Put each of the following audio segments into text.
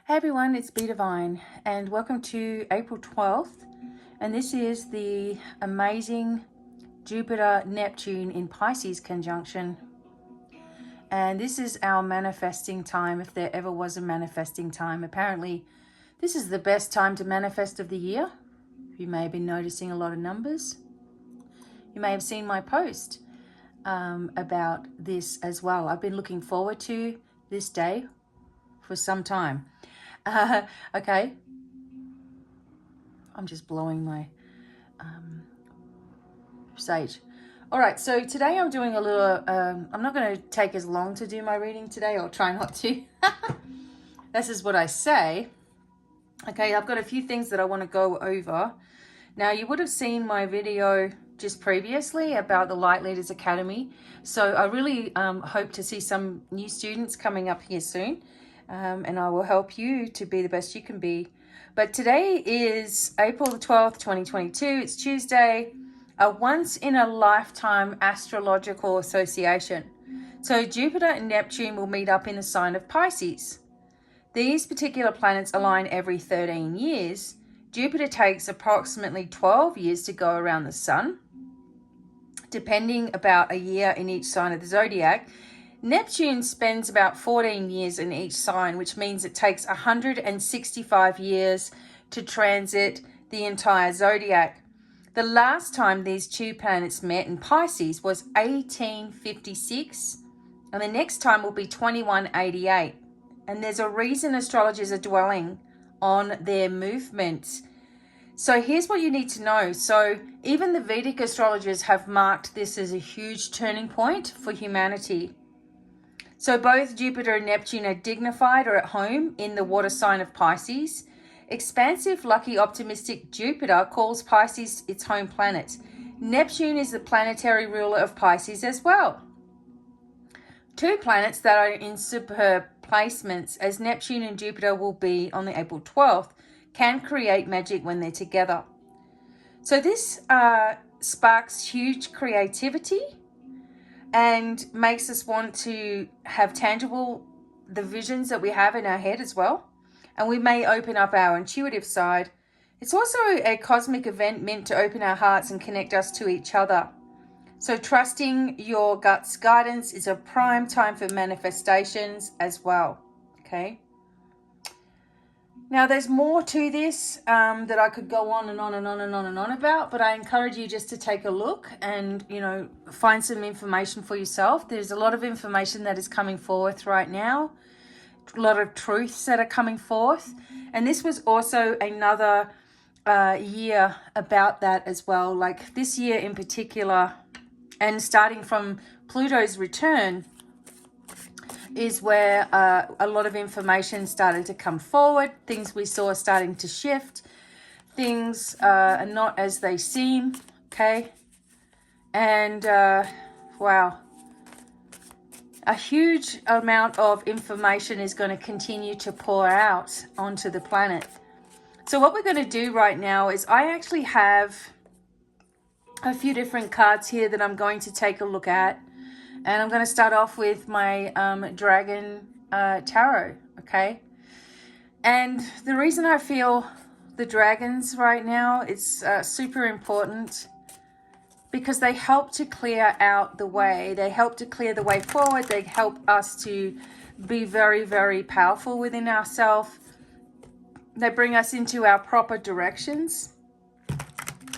Hey everyone, it's Be Divine and welcome to April 12th, and this is the amazing Jupiter-Neptune in Pisces conjunction, and this is our manifesting time if there ever was a manifesting time. Apparently this is the best time to manifest of the year. You may have been noticing a lot of numbers. You may have seen my post about this as well. I've been looking forward to this day for some time. Okay, I'm just blowing my sage. All right, so today I'm doing a little, I'm not going to take as long to do my reading today, or try not to. This is what I say. Okay, I've got a few things that I want to go over. Now, you would have seen my video just previously about the Light Leaders Academy. So I really hope to see some new students coming up here soon. And I will help you to be the best you can be. But today is April the 12th, 2022. It's Tuesday, a once-in-a-lifetime astrological association. So Jupiter and Neptune will meet up in the sign of Pisces. These particular planets align every 13 years. Jupiter takes approximately 12 years to go around the sun, depending about a year in each sign of the zodiac. Neptune spends about 14 years in each sign, which means it takes 165 years to transit the entire zodiac. The last time these two planets met in Pisces was 1856, and the next time will be 2188. And there's a reason astrologers are dwelling on their movements. So here's what you need to know. So even the Vedic astrologers have marked this as a huge turning point for humanity. So both Jupiter and Neptune are dignified or at home in the water sign of Pisces. Expansive, lucky, optimistic Jupiter calls Pisces its home planet. Neptune is the planetary ruler of Pisces as well. Two planets that are in superb placements, as Neptune and Jupiter will be on the April 12th, can create magic when they're together. So this sparks huge creativity and makes us want to have tangible the visions that we have in our head as well. And we may open up our intuitive side. It's also a cosmic event meant to open our hearts and connect us to each other. So trusting your gut's guidance is a prime time for manifestations as well. Okay. Now, there's more to this that I could go on and on and on and on and on about, but I encourage you just to take a look and, find some information for yourself. There's a lot of information that is coming forth right now, a lot of truths that are coming forth. And this was also another year about that as well. Like this year in particular, and starting from Pluto's return, is where a lot of information started to come forward. Things we saw starting to shift. Things are not as they seem, okay? And, wow. A huge amount of information is going to continue to pour out onto the planet. So what we're going to do right now is I actually have a few different cards here that I'm going to take a look at. And I'm going to start off with my Dragon Tarot, okay? And the reason I feel the dragons right now, it's super important because they help to clear out the way. They help to clear the way forward. They help us to be very, very powerful within ourselves. They bring us into our proper directions.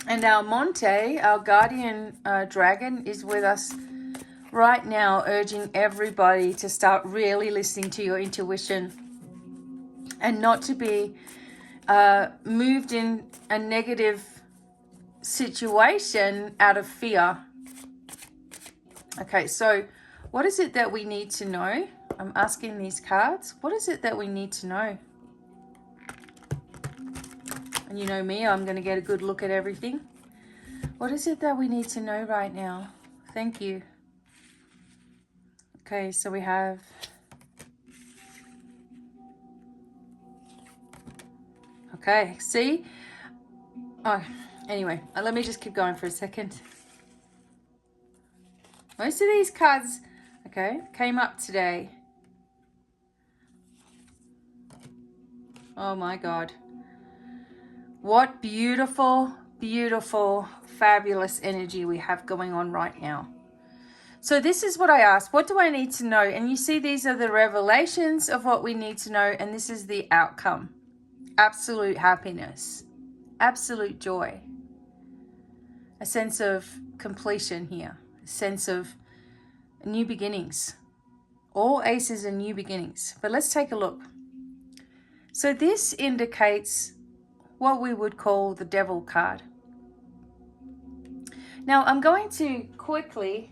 And our Monte, our guardian dragon, is with us right now, urging everybody to start really listening to your intuition and not to be moved in a negative situation out of fear. Okay, so what is it that we need to know? I'm asking these cards. What is it that we need to know? And you know me, I'm going to get a good look at everything. What is it that we need to know right now? Thank you. Okay, so we have see? Oh, anyway, let me just keep going for a second. Most of these cards, okay, came up today. Oh my God. What beautiful, beautiful, fabulous energy we have going on right now. So this is what I asked. What do I need to know? And you see, these are the revelations of what we need to know. And this is the outcome. Absolute happiness. Absolute joy. A sense of completion here. A sense of new beginnings. All aces are new beginnings. But let's take a look. So this indicates what we would call the Devil card. Now I'm going to quickly,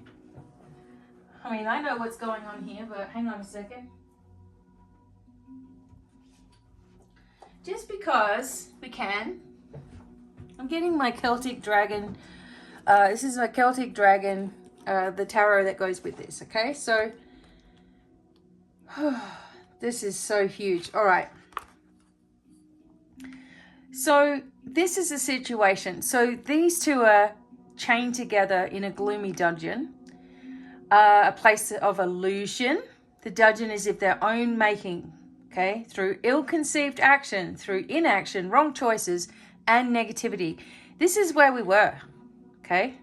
I know what's going on here, but hang on a second. Just because we can, I'm getting my Celtic Dragon. This is my Celtic Dragon, the tarot that goes with this, okay? So, this is so huge. All right. So, this is a situation. So, these two are chained together in a gloomy dungeon, a place of illusion. The dungeon is of their own making, okay? Through ill-conceived action, through inaction, wrong choices, and negativity. This is where we were, okay?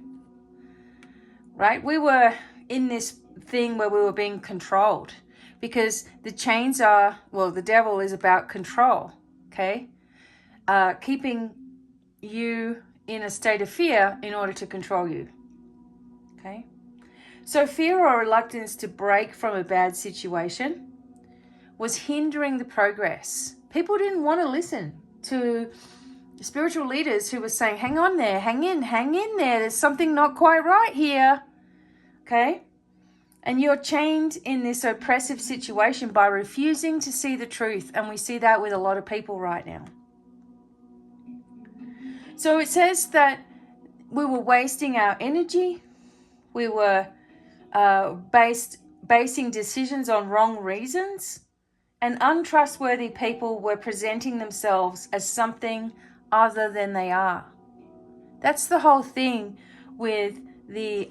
Right? We were in this thing where we were being controlled because the chains are, well, the devil is about control, okay? Keeping you in a state of fear in order to control you, okay? So fear or reluctance to break from a bad situation was hindering the progress. People didn't want to listen to spiritual leaders who were saying, hang on there, hang in there. There's something not quite right here, okay? And you're chained in this oppressive situation by refusing to see the truth. And we see that with a lot of people right now. So it says that we were wasting our energy. We were basing decisions on wrong reasons. And untrustworthy people were presenting themselves as something other than they are. That's the whole thing with the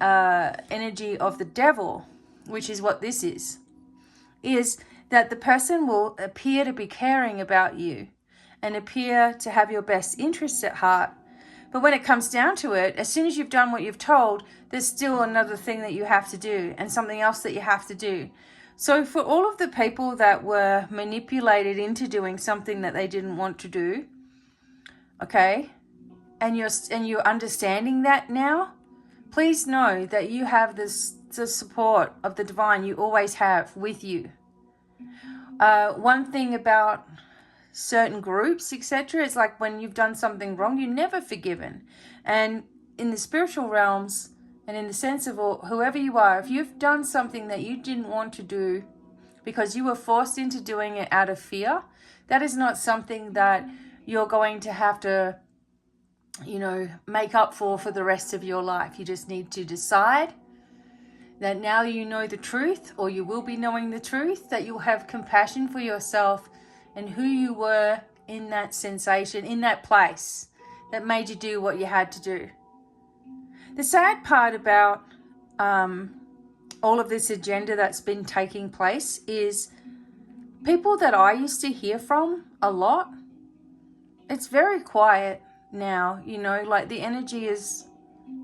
energy of the devil, which is what this is that the person will appear to be caring about you and appear to have your best interests at heart. But when it comes down to it, as soon as you've done what you've told, there's still another thing that you have to do and something else that you have to do. So for all of the people that were manipulated into doing something that they didn't want to do, okay, and you're understanding that now, please know that you have the support of the divine. You always have with you. One thing about certain groups, etc., it's like when you've done something wrong, you're never forgiven. And in the spiritual realms and in the sense of whoever you are, if you've done something that you didn't want to do because you were forced into doing it out of fear, that is not something that you're going to have to, make up for the rest of your life. You just need to decide that now you know the truth, or you will be knowing the truth, that you'll have compassion for yourself and who you were in that sensation, in that place that made you do what you had to do. The sad part about all of this agenda that's been taking place is people that I used to hear from a lot, it's very quiet now, like the energy is,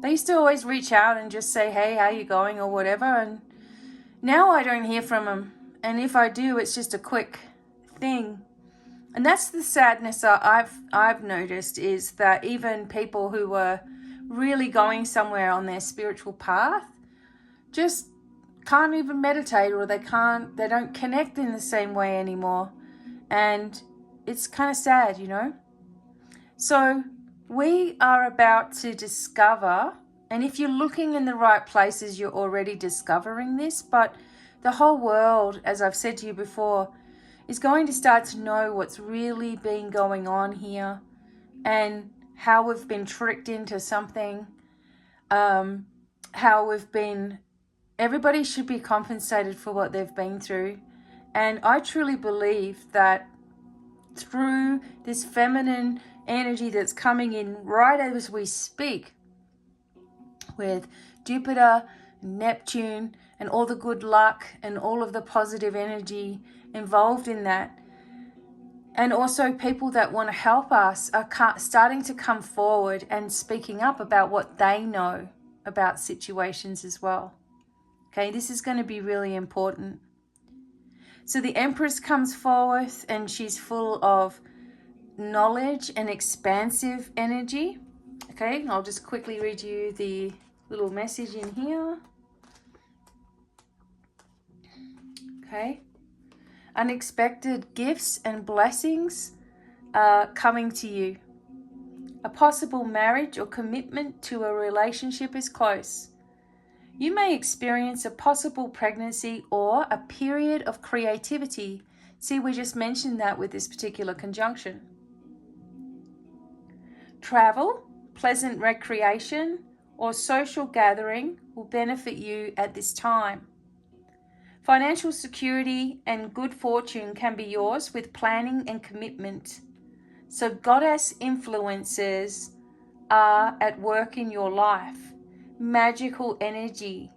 they used to always reach out and just say, hey, how you going or whatever. And now I don't hear from them. And if I do, it's just a quick thing. And that's the sadness I've noticed, is that even people who were really going somewhere on their spiritual path just can't even meditate, or they don't connect in the same way anymore. And it's kind of sad, So we are about to discover, and if you're looking in the right places, you're already discovering this, but the whole world, as I've said to you before, is going to start to know what's really been going on here and how we've been tricked into something, everybody should be compensated for what they've been through. And I truly believe that through this feminine energy that's coming in right as we speak, with Jupiter, Neptune, and all the good luck and all of the positive energy involved in that, And also people that want to help us are starting to come forward and speaking up about what they know about situations as well. Okay, this is going to be really important. So the Empress comes forth and she's full of knowledge and expansive energy. Okay, I'll just quickly read you the little message in here. Okay, unexpected gifts and blessings are coming to you. A possible marriage or commitment to a relationship is close. You may experience a possible pregnancy or a period of creativity. See, we just mentioned that with this particular conjunction. Travel, pleasant recreation, or social gathering will benefit you at this time. Financial security and good fortune can be yours with planning and commitment. So goddess influences are at work in your life. Magical energy,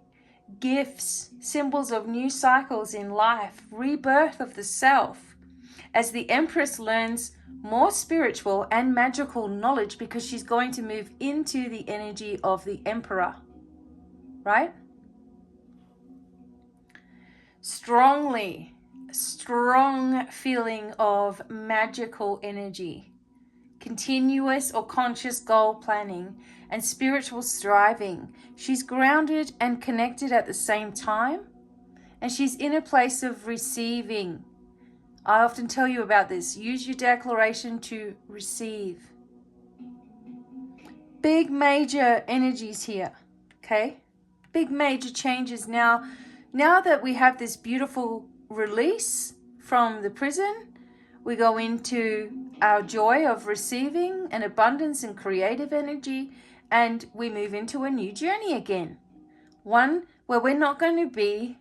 gifts, symbols of new cycles in life, rebirth of the self. As the Empress learns more spiritual and magical knowledge because she's going to move into the energy of the Emperor, right? Strong feeling of magical energy, continuous or conscious goal planning, and spiritual striving. She's grounded and connected at the same time, and she's in a place of receiving. I often tell you about this. Use your declaration to receive. Big major energies here, okay? Big major changes now. Now that we have this beautiful release from the prison, we go into our joy of receiving and abundance and creative energy, and we move into a new journey again. One where we're not going to be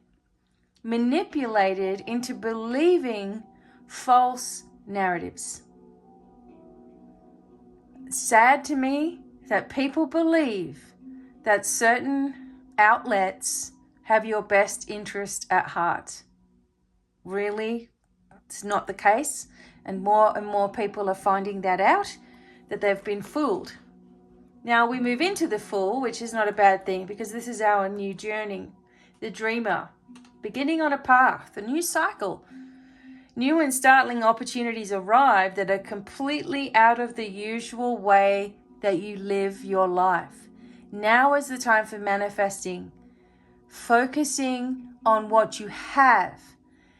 manipulated into believing false narratives. It's sad to me that people believe that certain outlets have your best interest at heart. Really, it's not the case, and more people are finding that out, that they've been fooled. Now we move into the Fool, which is not a bad thing because this is our new journey. The Dreamer, beginning on a path, a new cycle. New and startling opportunities arrive that are completely out of the usual way that you live your life. Now is the time for manifesting, focusing on what you have,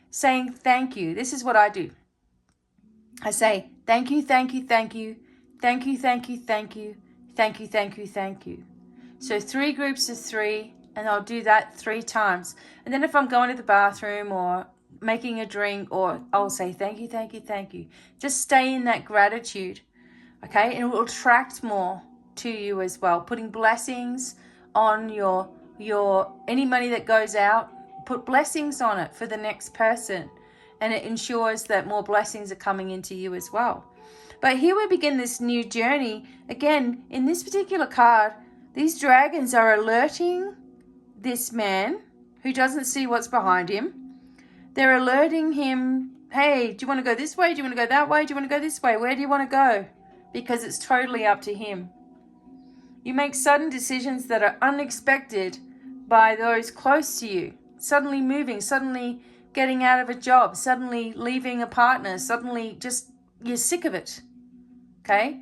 saying thank you. This is what I do. I say thank you, thank you, thank you, thank you, thank you, thank you, thank you, thank you, thank you. So 3 groups of 3, and I'll do that 3 times. And then if I'm going to the bathroom or making a drink, or I'll say thank you, thank you, thank you. Just stay in that gratitude, okay? And it will attract more to you as well. Putting blessings on your any money that goes out, put blessings on it for the next person, and it ensures that more blessings are coming into you as well. But here we begin this new journey. Again, in this particular card, these dragons are alerting this man who doesn't see what's behind him. They're alerting him, hey, do you want to go this way? Do you want to go that way? Do you want to go this way? Where do you want to go? Because it's totally up to him. You make sudden decisions that are unexpected by those close to you. Suddenly moving, suddenly getting out of a job, suddenly leaving a partner, suddenly just you're sick of it. Okay?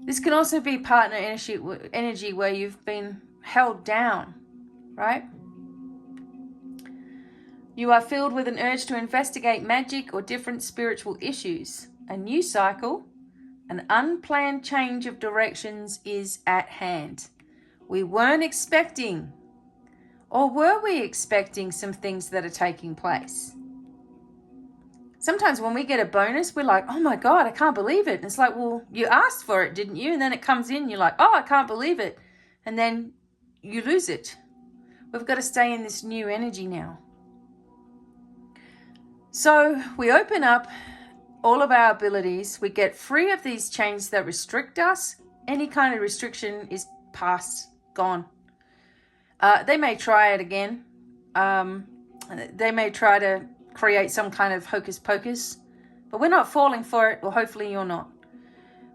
This can also be partner energy where you've been held down, right? You are filled with an urge to investigate magic or different spiritual issues. A new cycle, an unplanned change of directions is at hand. We weren't expecting, or were we expecting some things that are taking place? Sometimes when we get a bonus, we're like, oh my God, I can't believe it. And it's like, well, you asked for it, didn't you? And then it comes in, you're like, oh, I can't believe it. And then you lose it. We've got to stay in this new energy now. So we open up all of our abilities. We get free of these chains that restrict us. Any kind of restriction is past, gone. They may try it again. They may try to create some kind of hocus pocus But we're not falling for it, or hopefully you're not.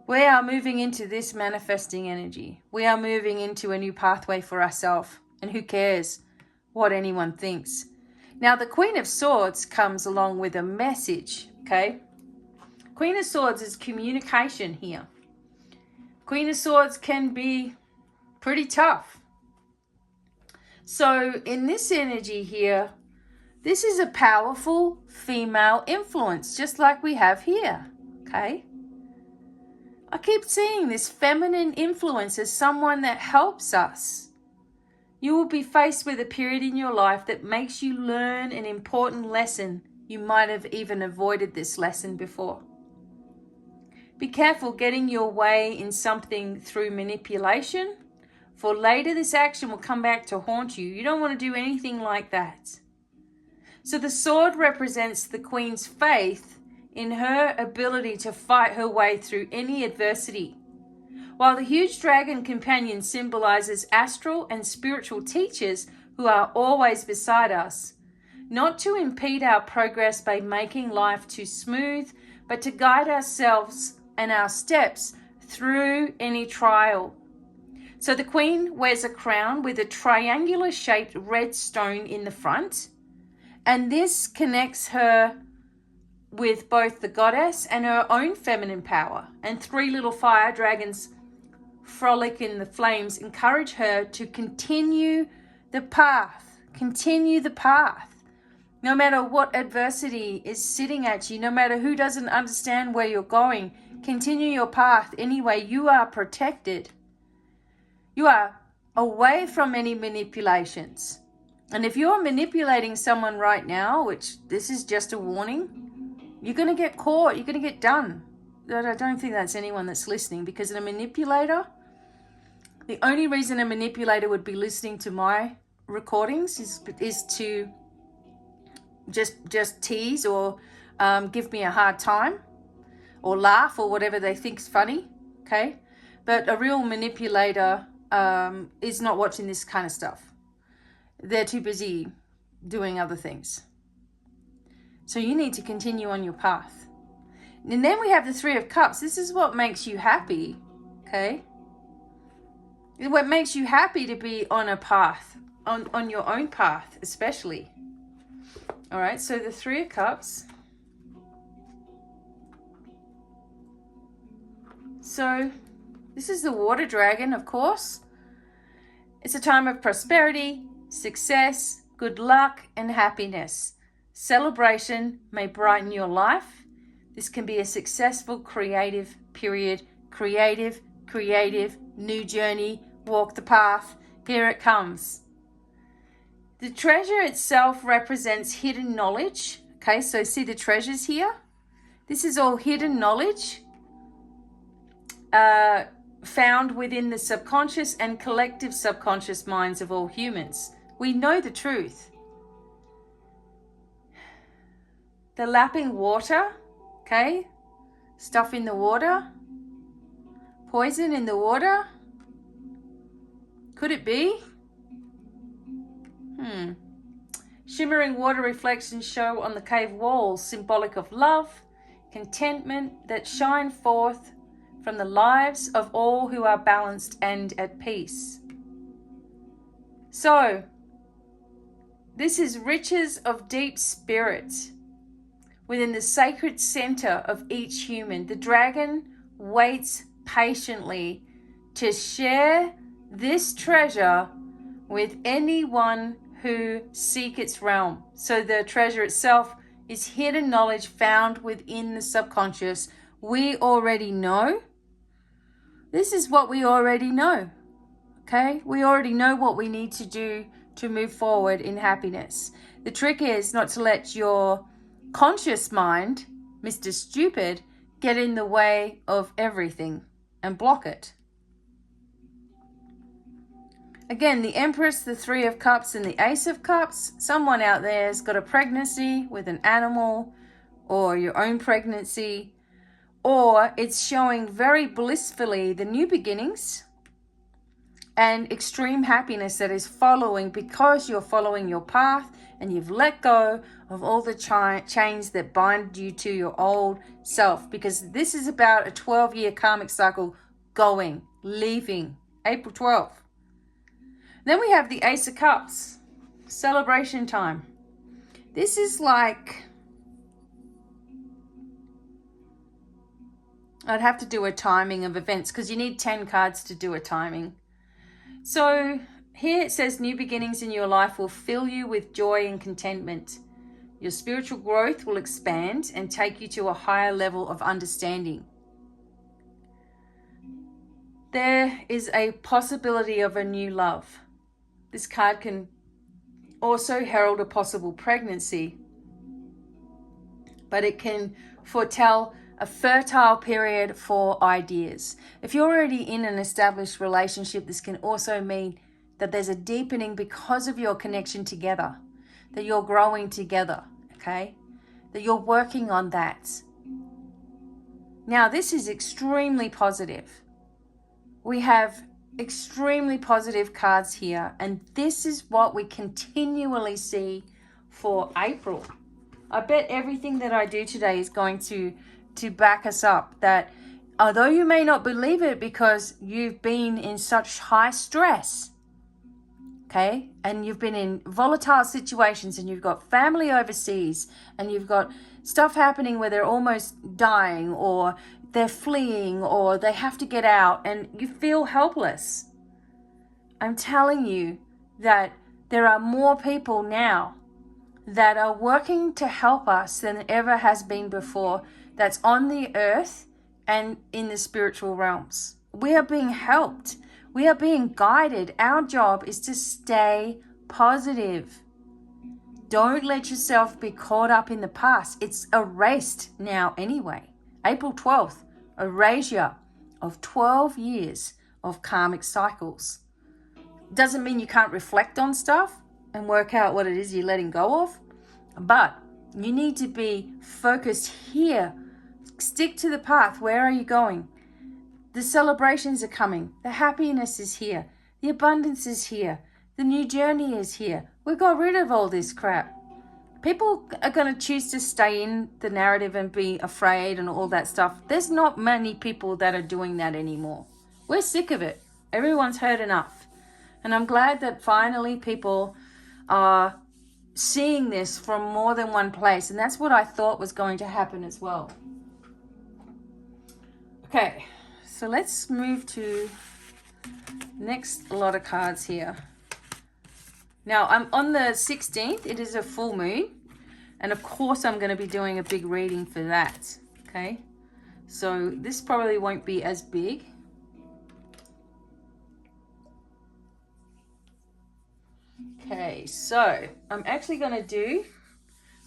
We are moving into this manifesting energy. We are moving into a new pathway for ourselves. And who cares what anyone thinks? Now, the Queen of Swords comes along with a message, okay? Queen of Swords is communication here. Queen of Swords can be pretty tough. So in this energy here, this is a powerful female influence, just like we have here, okay? I keep seeing this feminine influence as someone that helps us. You will be faced with a period in your life that makes you learn an important lesson. You might have even avoided this lesson before. Be careful getting your way in something through manipulation, for later this action will come back to haunt you. You don't want to do anything like that. So the sword represents the Queen's faith in her ability to fight her way through any adversity, while the huge dragon companion symbolizes astral and spiritual teachers who are always beside us, not to impede our progress by making life too smooth, but to guide ourselves and our steps through any trial. So the Queen wears a crown with a triangular shaped red stone in the front, and this connects her with both the goddess and her own feminine power. And 3 little fire dragons frolic in the flames encourage her to continue the path. Continue the path. No matter what adversity is sitting at you, no matter who doesn't understand where you're going, continue your path anyway. You are protected. You are away from any manipulations. And if you're manipulating someone right now, which this is just a warning, you're going to get caught. You're going to get done. I don't think that's anyone that's listening, because a manipulator, the only reason a manipulator would be listening to my recordings is to just tease or give me a hard time or laugh or whatever they think is funny, okay? But a real manipulator is not watching this kind of stuff. They're too busy doing other things. So you need to continue on your path. And then we have the 3 of Cups. This is what makes you happy, okay? What makes you happy to be on a path, on your own path especially. All right, so the 3 of Cups. So this is the water dragon, of course. It's a time of prosperity, success, good luck, and happiness. Celebration may brighten your life. This can be a successful creative period. Creative, new journey, walk the path. Here it comes. The treasure itself represents hidden knowledge. Okay, so see the treasures here? This is all hidden knowledge found within the subconscious and collective subconscious minds of all humans. We know the truth. The lapping water, okay? Stuff in the water. Poison in the water. Could it be? Shimmering water reflections show on the cave walls, symbolic of love, contentment that shine forth from the lives of all who are balanced and at peace. So, this is riches of deep spirit within the sacred center of each human. The dragon waits patiently to share this treasure with anyone who seek its realm. So the treasure itself is hidden knowledge found within the subconscious. We already know. This is what we already know. Okay? We already know what we need to do to move forward in happiness. The trick is not to let your conscious mind, Mr. Stupid, get in the way of everything and block it. Again, the Empress, the 3 of Cups, and the Ace of Cups. Someone out there has got a pregnancy with an animal, or your own pregnancy, or it's showing very blissfully the new beginnings and extreme happiness that is following because you're following your path and you've let go of all the chains that bind you to your old self, because this is about a 12-year karmic cycle going, leaving, April 12th. Then we have the Ace of Cups, celebration time. This is like, I'd have to do a timing of events because you need 10 cards to do a timing. So here it says new beginnings in your life will fill you with joy and contentment. Your spiritual growth will expand and take you to a higher level of understanding. There is a possibility of a new love. This card can also herald a possible pregnancy, but it can foretell a fertile period for ideas. If you're already in an established relationship, this can also mean that there's a deepening because of your connection together, that you're growing together, okay? That you're working on that. Now, this is extremely positive. We have extremely positive cards here, and this is what we continually see for April. I bet everything that I do today is going to back us up, that although you may not believe it because you've been in such high stress, okay, and you've been in volatile situations, and you've got family overseas, and you've got stuff happening where they're almost dying, or they're fleeing, or they have to get out, and you feel helpless. I'm telling you that there are more people now that are working to help us than ever has been before, that's on the earth and in the spiritual realms. We are being helped. We are being guided. Our job is to stay positive. Don't let yourself be caught up in the past. It's erased now anyway. April 12th, erasure of 12 years of karmic cycles. Doesn't mean you can't reflect on stuff and work out what it is you're letting go of, but you need to be focused here. Stick to the path. Where are you going? The celebrations are coming. The happiness is here. The abundance is here. The new journey is here. We got rid of all this crap. People are going to choose to stay in the narrative and be afraid and all that stuff. There's not many people that are doing that anymore. We're sick of it. Everyone's heard enough. And I'm glad that finally people are seeing this from more than one place. And that's what I thought was going to happen as well. Okay, so let's move to next lot of cards here. Now, I'm on the 16th. It is a full moon. And of course, I'm going to be doing a big reading for that. Okay, so this probably won't be as big. Okay, so I'm actually going to do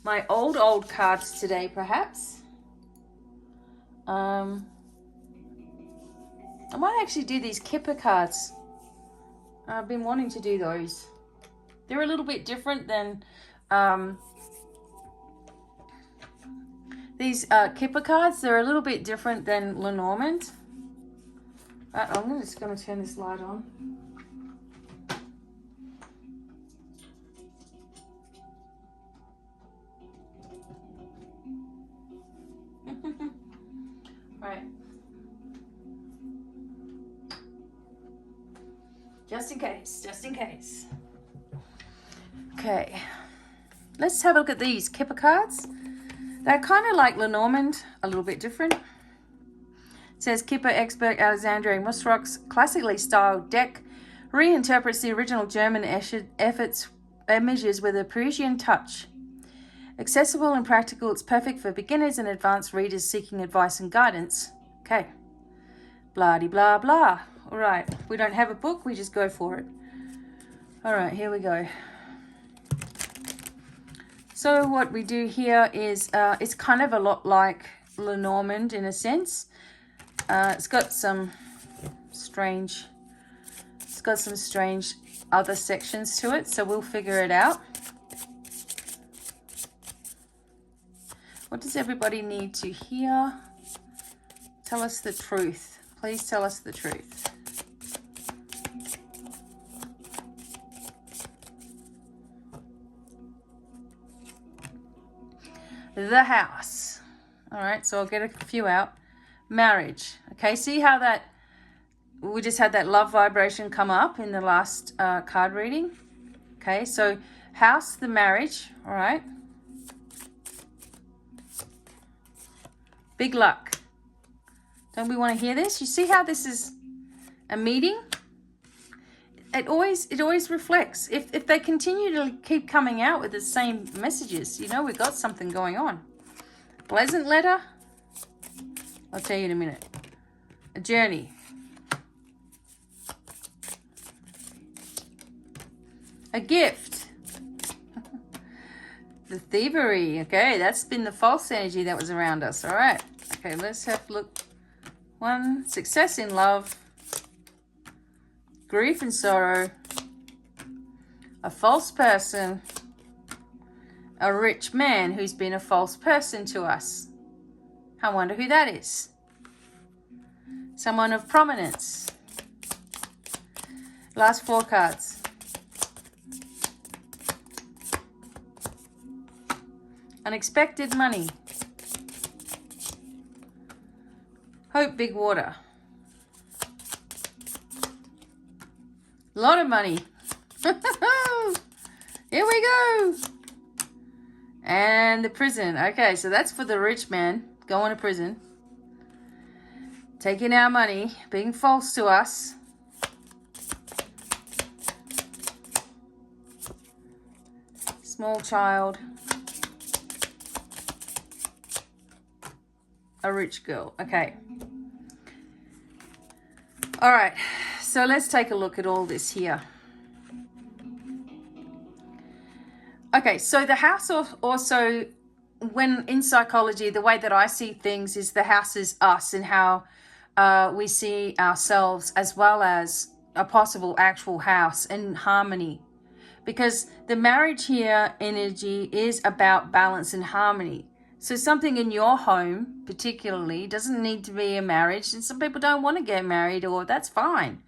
my old cards today, perhaps. I might actually do these Kipper cards. I've been wanting to do those. They're a little bit different than these Kipper cards. They're a little bit different than Lenormand. I'm just going to turn this light on. Right. Just in case, just in case. Okay, let's have a look at these Kipper cards. They're kind of like Lenormand, a little bit different. It says Kipper expert Alexandre Musrock's classically styled deck reinterprets the original German efforts images with a Parisian touch. Accessible and practical, it's perfect for beginners and advanced readers seeking advice and guidance. Okay, blah-de-blah blah. All right, we don't have a book, we just go for it. All right, here we go. So what we do here is, it's kind of a lot like Lenormand in a sense. It's got some strange other sections to it, so we'll figure it out. What does everybody need to hear? Tell us the truth. Please tell us the truth. the house. All right, so I'll get a few out. Marriage. Okay, see how that we just had that love vibration come up in the last card reading. Okay, so house, the marriage. All right. Big luck. Don't we want to hear this? You see how this is a meeting? It always reflects. If they continue to keep coming out with the same messages, you know we've got something going on. Pleasant letter. I'll tell you in a minute. A journey. A gift. The thievery. Okay, that's been the false energy that was around us. All right. Okay, let's have a look. One, success in love. Grief and sorrow. A false person. A rich man who's been a false person to us. I wonder who that is. Someone of prominence. Last 4 cards. Unexpected money. Hope, big water. A lot of money. Here we go. And the prison. Okay, so that's for the rich man going to prison. Taking our money, being false to us. Small child. A rich girl. Okay. All right. So let's take a look at all this here. Okay. So the house also, when in psychology, the way that I see things is the house is us and how we see ourselves as well as a possible actual house in harmony. Because the marriage here energy is about balance and harmony. So something in your home particularly doesn't need to be a marriage. And some people don't want to get married, or that's fine.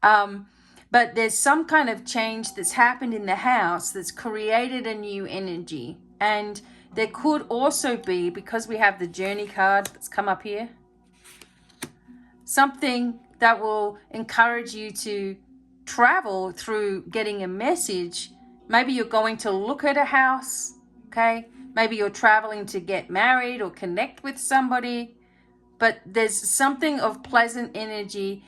But there's some kind of change that's happened in the house that's created a new energy. And there could also be, because we have the journey card that's come up here, something that will encourage you to travel through getting a message. Maybe you're going to look at a house, okay? Maybe you're traveling to get married or connect with somebody, but there's something of pleasant energy,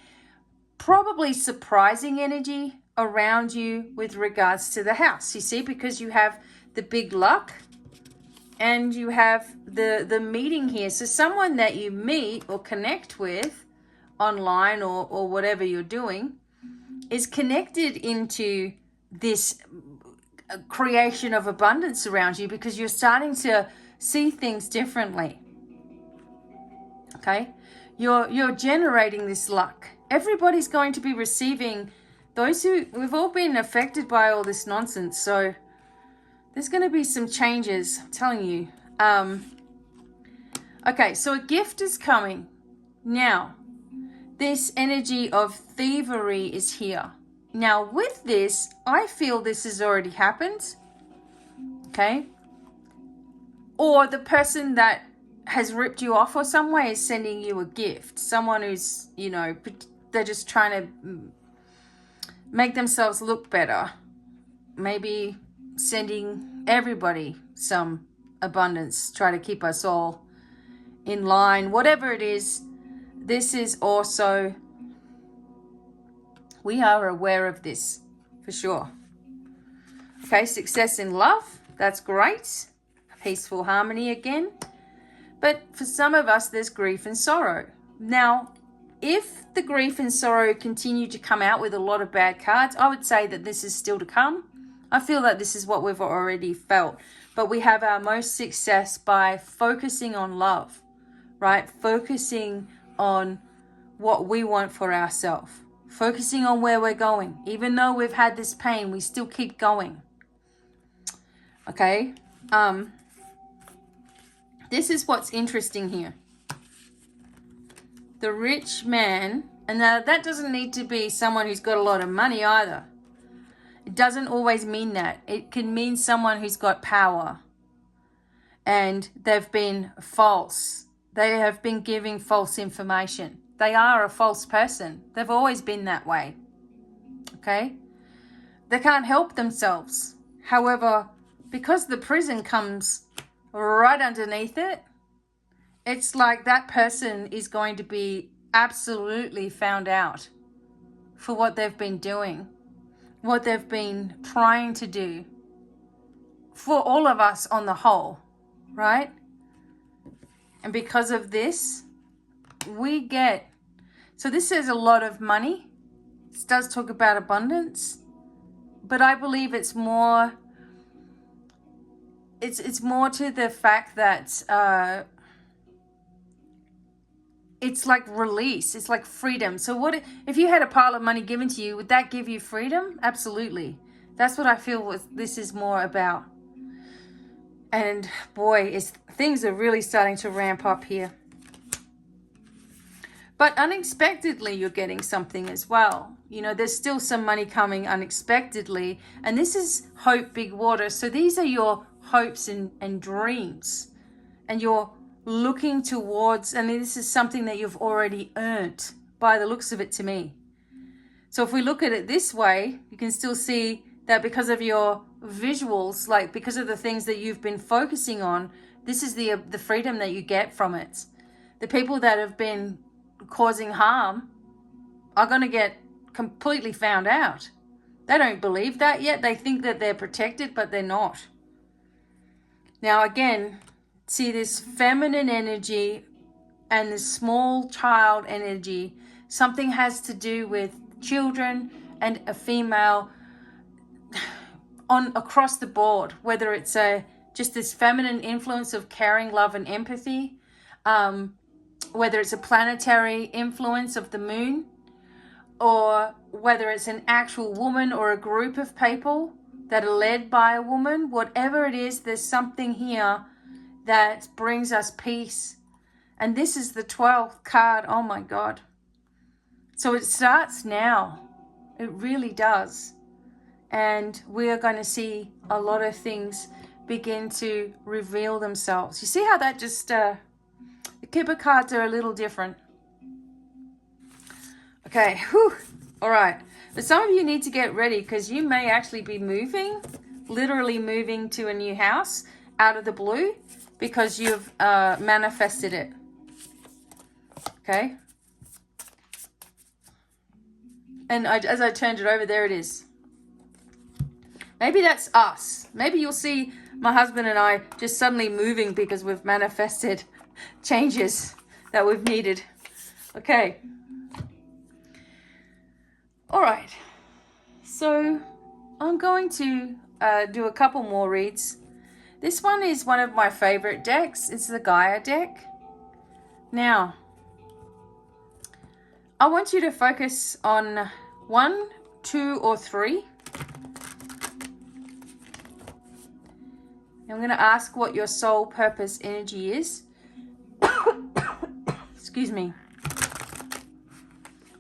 probably surprising energy around you with regards to the house. You see, because you have the big luck and you have the meeting here. So someone that you meet or connect with online or whatever you're doing is connected into this creation of abundance around you, because you're starting to see things differently. Okay, you're generating this luck. Everybody's going to be receiving. We've all been affected by all this nonsense, so there's going to be some changes, I'm telling you. Okay, so a gift is coming now. This energy of thievery is here. Now with this, I feel this has already happened, okay? Or the person that has ripped you off or some way is sending you a gift. Someone who's, you know, they're just trying to make themselves look better. Maybe sending everybody some abundance, try to keep us all in line. Whatever it is, this is also... we are aware of this, for sure. Okay, success in love. That's great. Peaceful harmony again. But for some of us, there's grief and sorrow. Now, if the grief and sorrow continue to come out with a lot of bad cards, I would say that this is still to come. I feel that this is what we've already felt. But we have our most success by focusing on love, right? Focusing on what we want for ourselves. Focusing on where we're going. Even though we've had this pain, we still keep going. Okay? This is what's interesting here. The rich man, and that doesn't need to be someone who's got a lot of money either. It doesn't always mean that. It can mean someone who's got power. and they've been false. They have been giving false information. They are a false person. They've always been that way. Okay? They can't help themselves. However, because the prison comes right underneath it, it's like that person is going to be absolutely found out for what they've been doing, what they've been trying to do for all of us on the whole, right? And because of this, we get, so this is a lot of money. This does talk about abundance, but I believe it's more, it's more to the fact that it's like release. It's like freedom. So what if you had a pile of money given to you, would that give you freedom? Absolutely. That's what I feel this is more about. And boy, things are really starting to ramp up here. But unexpectedly, you're getting something as well. You know, there's still some money coming unexpectedly. And this is hope, big water. So these are your hopes and dreams. And you're looking towards, and this is something that you've already earned by the looks of it to me. So if we look at it this way, you can still see that because of your visuals, like because of the things that you've been focusing on, this is the freedom that you get from it. The people that have been causing harm are going to get completely found out. They don't believe that yet. They think that they're protected, but they're not. Now again, see this feminine energy and this small child energy. Something has to do with children and a female on across the board, whether it's just this feminine influence of caring, love, and empathy, whether it's a planetary influence of the moon, or whether it's an actual woman or a group of people that are led by a woman. Whatever it is, there's something here that brings us peace. And this is the 12th card. Oh my God. So it starts now. It really does. And we are going to see a lot of things begin to reveal themselves. You see how that just, the Kipper cards are a little different. Okay, whew. All right. But some of you need to get ready because you may actually be moving, literally moving to a new house out of the blue because you've manifested it. Okay. And as I turned it over, there it is. Maybe that's us. Maybe you'll see my husband and I just suddenly moving because we've manifested changes that we've needed. Okay. All right. So I'm going to do a couple more reads. This one is one of my favorite decks. It's the Gaia deck. Now, I want you to focus on 1, 2, or 3. I'm going to ask what your soul purpose energy is. Excuse me.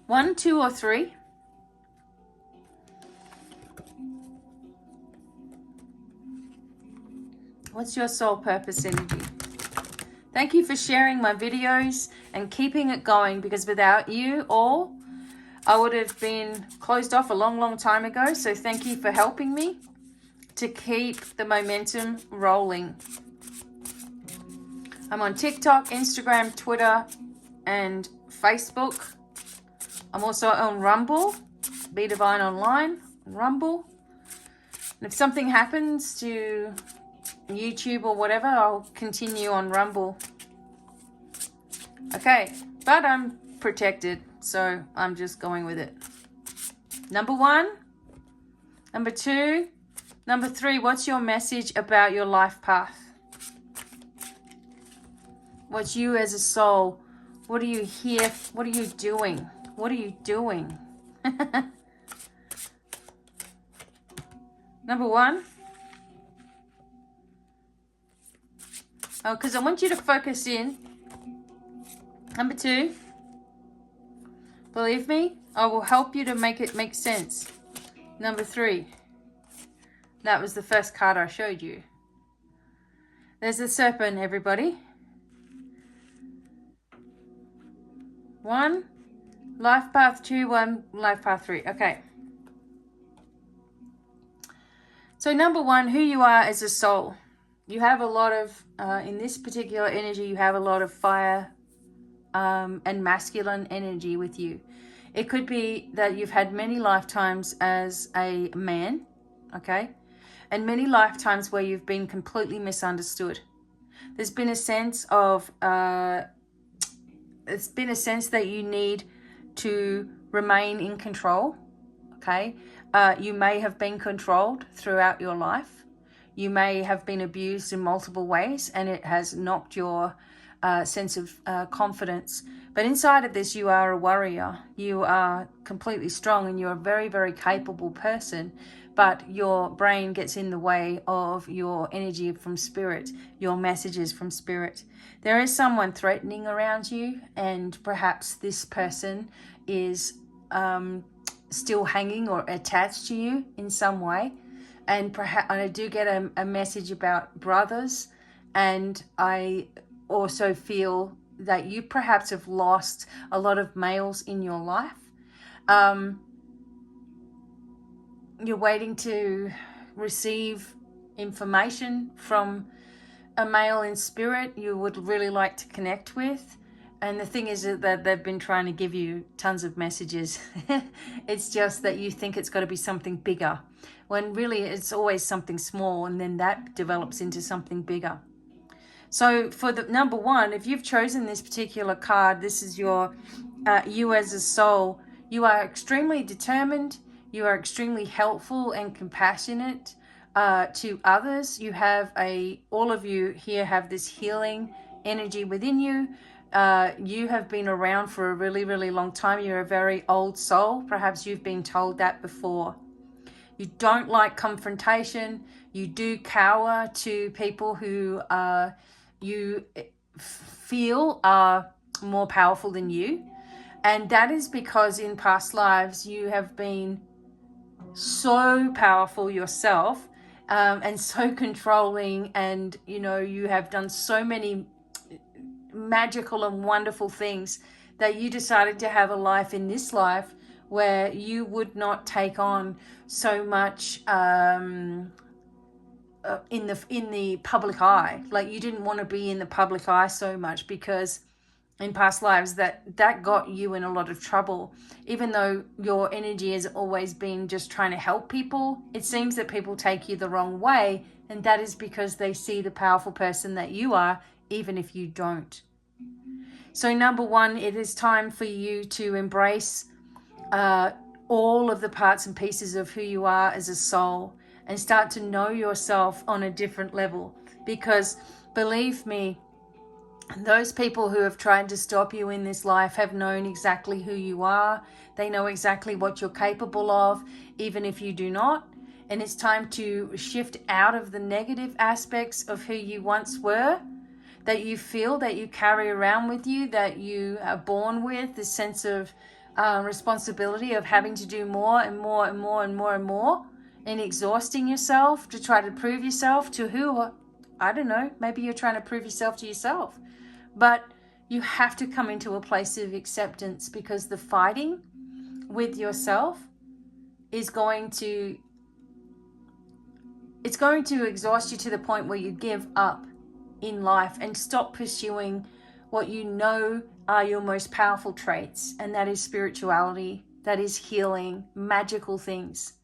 1, 2, or 3. What's your soul purpose energy? Thank you for sharing my videos and keeping it going, because without you all, I would have been closed off a long, long time ago. So thank you for helping me to keep the momentum rolling. I'm on TikTok, Instagram, Twitter, and Facebook. I'm also on Rumble, Be Divine Online, Rumble. And if something happens to YouTube or whatever, I'll continue on Rumble. Okay, but I'm protected, so I'm just going with it. Number 1, number 2, number 3, what's your message about your life path? What's you as a soul? What are you here? What are you doing? What are you doing? Number 1. Oh, because I want you to focus in. Number 2. Believe me, I will help you to make it make sense. Number 3. That was the first card I showed you. There's the serpent, everybody. 1, life path 2, 1, life path 3. Okay. So number 1, who you are as a soul. You have a lot of, in this particular energy, you have a lot of fire and masculine energy with you. It could be that you've had many lifetimes as a man, okay? And many lifetimes where you've been completely misunderstood. There's been a sense of, it's been a sense that you need to remain in control, okay? You may have been controlled throughout your life. You may have been abused in multiple ways, and it has knocked your sense of confidence. But inside of this, you are a warrior. You are completely strong, and you're a very, very capable person. But your brain gets in the way of your energy from spirit, your messages from spirit. There is someone threatening around you, and perhaps this person is still hanging or attached to you in some way. And perhaps I do get a message about brothers, and I also feel that you perhaps have lost a lot of males in your life. You're waiting to receive information from a male in spirit you would really like to connect with. And the thing is that they've been trying to give you tons of messages. It's just that you think it's got to be something bigger, when really it's always something small, and then that develops into something bigger. So for the number 1, if you've chosen this particular card, this is your you as a soul. You are extremely determined. You are extremely helpful and compassionate to others. You have all of you here have this healing energy within you. You have been around for a really, really long time. You're a very old soul. Perhaps you've been told that before. You don't like confrontation. You do cower to people who you feel are more powerful than you. And that is because in past lives you have been so powerful yourself, and so controlling, and you have done so many magical and wonderful things that you decided to have a life in this life where you would not take on so much in the public eye. Like, you didn't want to be in the public eye so much, because in past lives that got you in a lot of trouble. Even though your energy has always been just trying to help people, it seems that people take you the wrong way, and that is because they see the powerful person that you are, even if you don't. So number 1, it is time for you to embrace all of the parts and pieces of who you are as a soul, and start to know yourself on a different level. Because believe me, those people who have tried to stop you in this life have known exactly who you are. They know exactly what you're capable of, even if you do not. And it's time to shift out of the negative aspects of who you once were, that you feel, that you carry around with you, that you are born with, this sense of responsibility of having to do more and more and more and more and more, and exhausting yourself to try to prove yourself to who? I don't know. Maybe you're trying to prove yourself to yourself. But you have to come into a place of acceptance, because the fighting with yourself is going to exhaust you to the point where you give up in life and stop pursuing what you know are your most powerful traits, and that is spirituality, that is healing, magical things.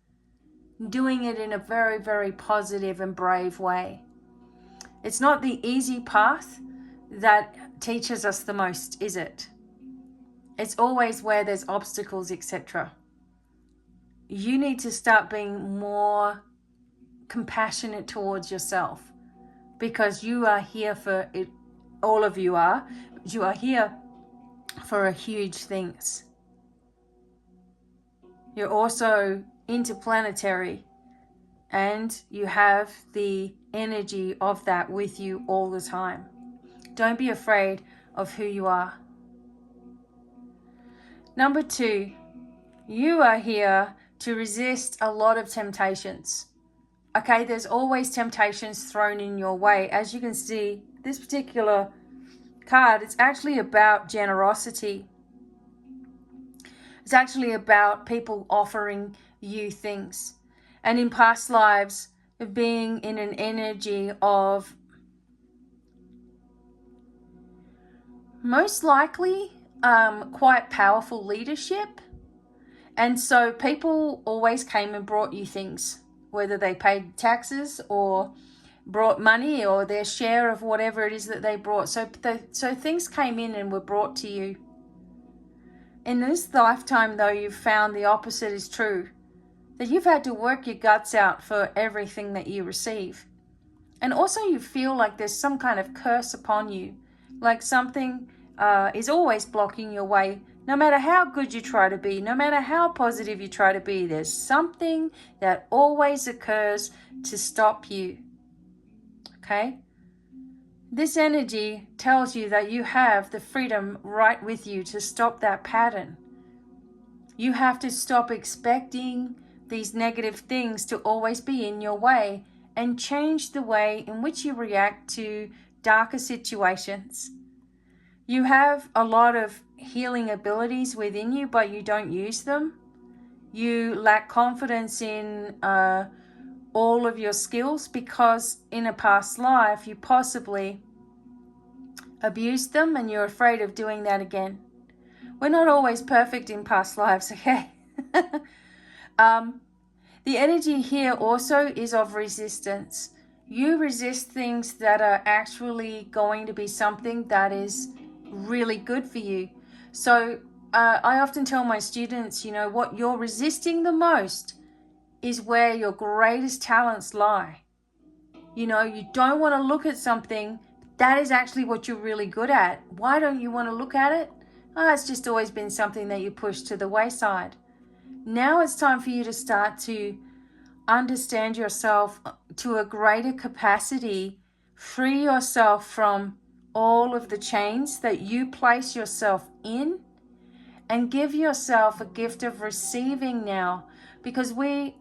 Doing it in a very, very positive and brave way. It's not the easy path that teaches us the most, is it? It's always where there's obstacles, etc. You need to start being more compassionate towards yourself, because you are here for it. All of you are here for a huge things. You're also interplanetary, and you have the energy of that with you all the time. Don't be afraid of who you are. Number 2, you are here to resist a lot of temptations. Okay, there's always temptations thrown in your way. As you can see, this particular card, it's actually about generosity. It's actually about people offering you things. And in past lives, being in an energy of most likely quite powerful leadership. And so people always came and brought you things, whether they paid taxes or brought money or their share of whatever it is that they brought. So things came in and were brought to you. In this lifetime, though, you've found the opposite is true, that you've had to work your guts out for everything that you receive. And also you feel like there's some kind of curse upon you, like something is always blocking your way. No matter how good you try to be, no matter how positive you try to be, there's something that always occurs to stop you. Okay? This energy tells you that you have the freedom right with you to stop that pattern. You have to stop expecting these negative things to always be in your way and change the way in which you react to darker situations. You have a lot of healing abilities within you, but you don't use them. You lack confidence in all of your skills because in a past life you possibly abused them and you're afraid of doing that again. We're not always perfect in past lives, okay? The energy here also is of resistance. You resist things that are actually going to be something that is really good for you. So I often tell my students, you know, what you're resisting the most is where your greatest talents lie. You know, you don't want to look at something that is actually what you're really good at. Why don't you want to look at it? Oh, it's just always been something that you push to the wayside. Now it's time for you to start to understand yourself to a greater capacity. Free yourself from all of the chains that you place yourself in and give yourself a gift of receiving now, because we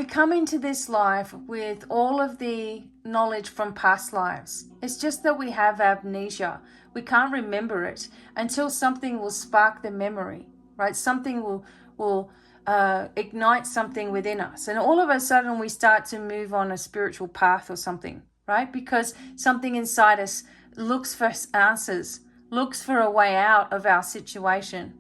come into this life with all of the knowledge from past lives. It's just that we have amnesia. We can't remember it until something will spark the memory, right? Something will ignite something within us. And all of a sudden we start to move on a spiritual path or something, right? Because something inside us looks for answers, looks for a way out of our situation.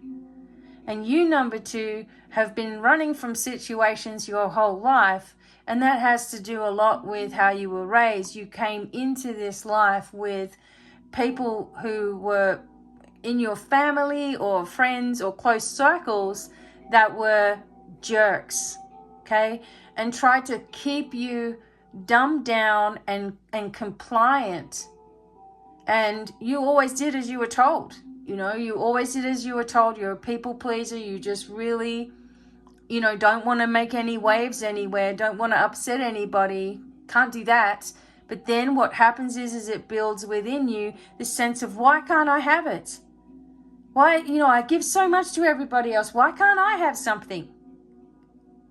And you, number 2, have been running from situations your whole life, and that has to do a lot with how you were raised. You came into this life with people who were in your family or friends or close circles that were jerks, okay, and tried to keep you dumbed down and compliant. And you always did as you were told. You know, you always did as you were told. You're a people pleaser. You just really, you know, don't want to make any waves anywhere. Don't want to upset anybody. Can't do that. But then what happens is it builds within you this sense of, why can't I have it? Why, you know, I give so much to everybody else. Why can't I have something?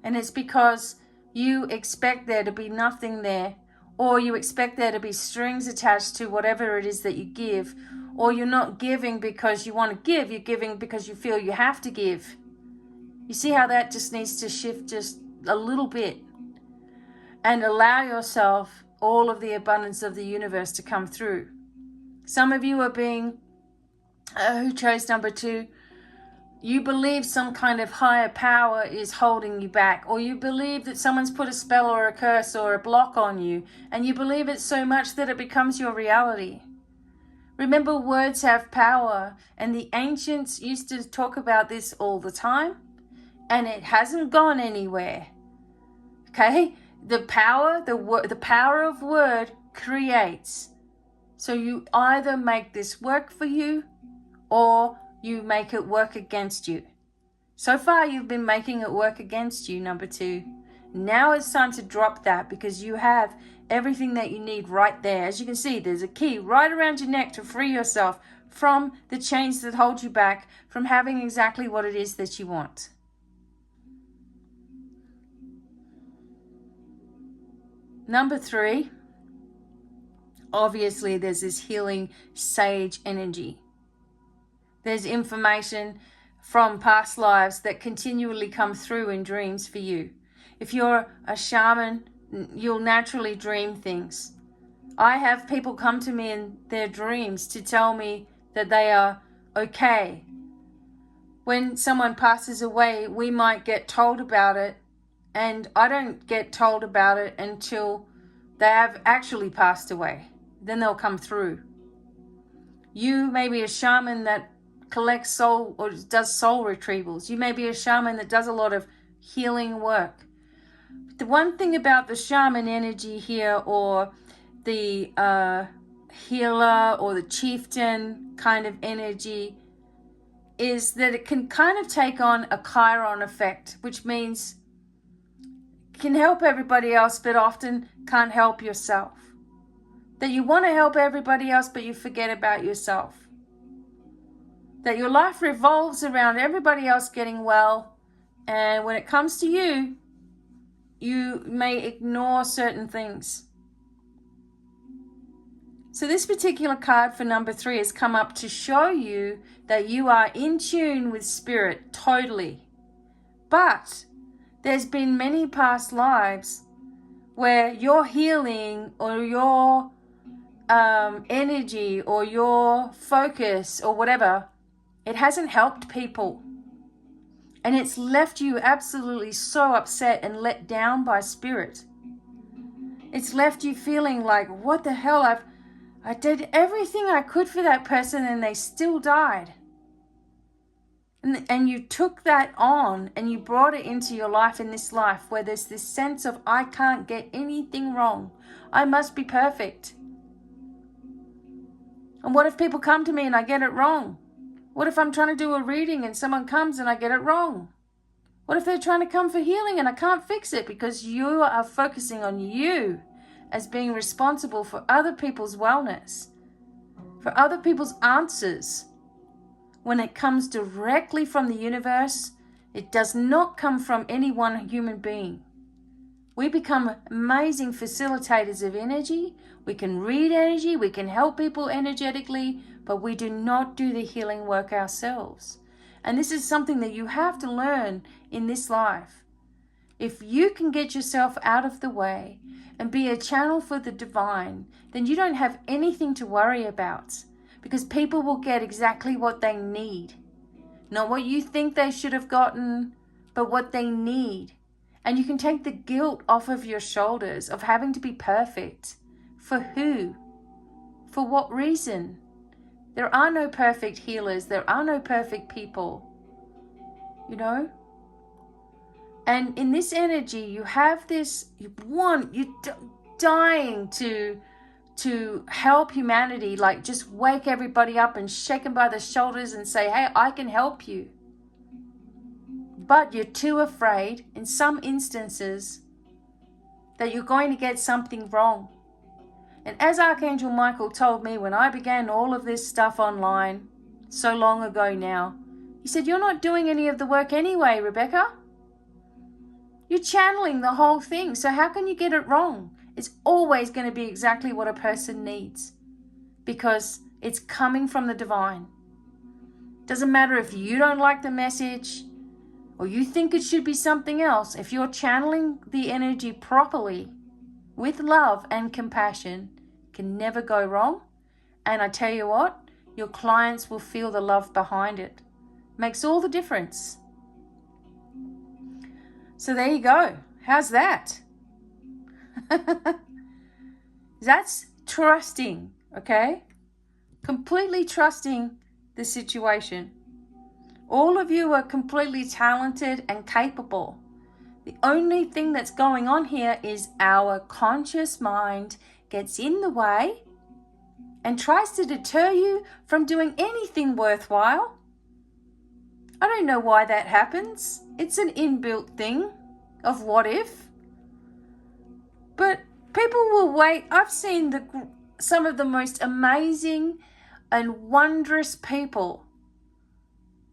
And it's because you expect there to be nothing there, or you expect there to be strings attached to whatever it is that you give, or you're not giving because you want to give, you're giving because you feel you have to give. You see how that just needs to shift just a little bit and allow yourself all of the abundance of the universe to come through. Some of you are being, who chose number 2, you believe some kind of higher power is holding you back, or you believe that someone's put a spell or a curse or a block on you, and you believe it so much that it becomes your reality. Remember, words have power, and the ancients used to talk about this all the time, and it hasn't gone anywhere. Okay? The power of word creates. So you either make this work for you, or you make it work against you. So far, you've been making it work against you, number 2. Now it's time to drop that, because you have everything that you need right there. As you can see, there's a key right around your neck to free yourself from the chains that hold you back from having exactly what it is that you want. Number 3, obviously there's this healing sage energy. There's information from past lives that continually come through in dreams for you. If you're a shaman, you'll naturally dream things. I have people come to me in their dreams to tell me that they are okay. When someone passes away, we might get told about it, and I don't get told about it until they have actually passed away. Then they'll come through. You may be a shaman that collects soul or does soul retrievals. You may be a shaman that does a lot of healing work. But the one thing about the shaman energy here, or the healer or the chieftain kind of energy, is that it can kind of take on a Chiron effect, which means it can help everybody else but often can't help yourself. That you want to help everybody else but you forget about yourself. That your life revolves around everybody else getting well, and when it comes to you, you may ignore certain things. So this particular card for number 3 has come up to show you that you are in tune with spirit totally. But there's been many past lives where your healing or your energy or your focus or whatever, it hasn't helped people. And it's left you absolutely so upset and let down by spirit. It's left you feeling like, what the hell, I did everything I could for that person and they still died. And you took that on and you brought it into your life in this life where there's this sense of, I can't get anything wrong. I must be perfect. And what if people come to me and I get it wrong? What if I'm trying to do a reading and someone comes and I get it wrong? What if they're trying to come for healing and I can't fix it because you are focusing on you as being responsible for other people's wellness, for other people's answers? When it comes directly from the universe, it does not come from any one human being. We become amazing facilitators of energy. We can read energy, we can help people energetically, but we do not do the healing work ourselves. And this is something that you have to learn in this life. If you can get yourself out of the way and be a channel for the divine, then you don't have anything to worry about, because people will get exactly what they need. Not what you think they should have gotten, but what they need. And you can take the guilt off of your shoulders of having to be perfect. For who? For what reason? There are no perfect healers. There are no perfect people. You know? And in this energy, you have this, you're dying to help humanity, like just wake everybody up and shake them by the shoulders and say, hey, I can help you. But you're too afraid in some instances that you're going to get something wrong. And as Archangel Michael told me when I began all of this stuff online so long ago now, he said, you're not doing any of the work anyway, Rebecca. You're channeling the whole thing, so how can you get it wrong? It's always going to be exactly what a person needs, because it's coming from the divine. Doesn't matter if you don't like the message or you think it should be something else. If you're channeling the energy properly with love and compassion, it can never go wrong. And I tell you what, your clients will feel the love behind it. Makes all the difference. So there you go. How's that? That's trusting, okay? Completely trusting the situation. All of you are completely talented and capable. The only thing that's going on here is our conscious mind gets in the way and tries to deter you from doing anything worthwhile. I don't know why that happens. It's an inbuilt thing of what if. But people will wait. I've seen some of the most amazing and wondrous people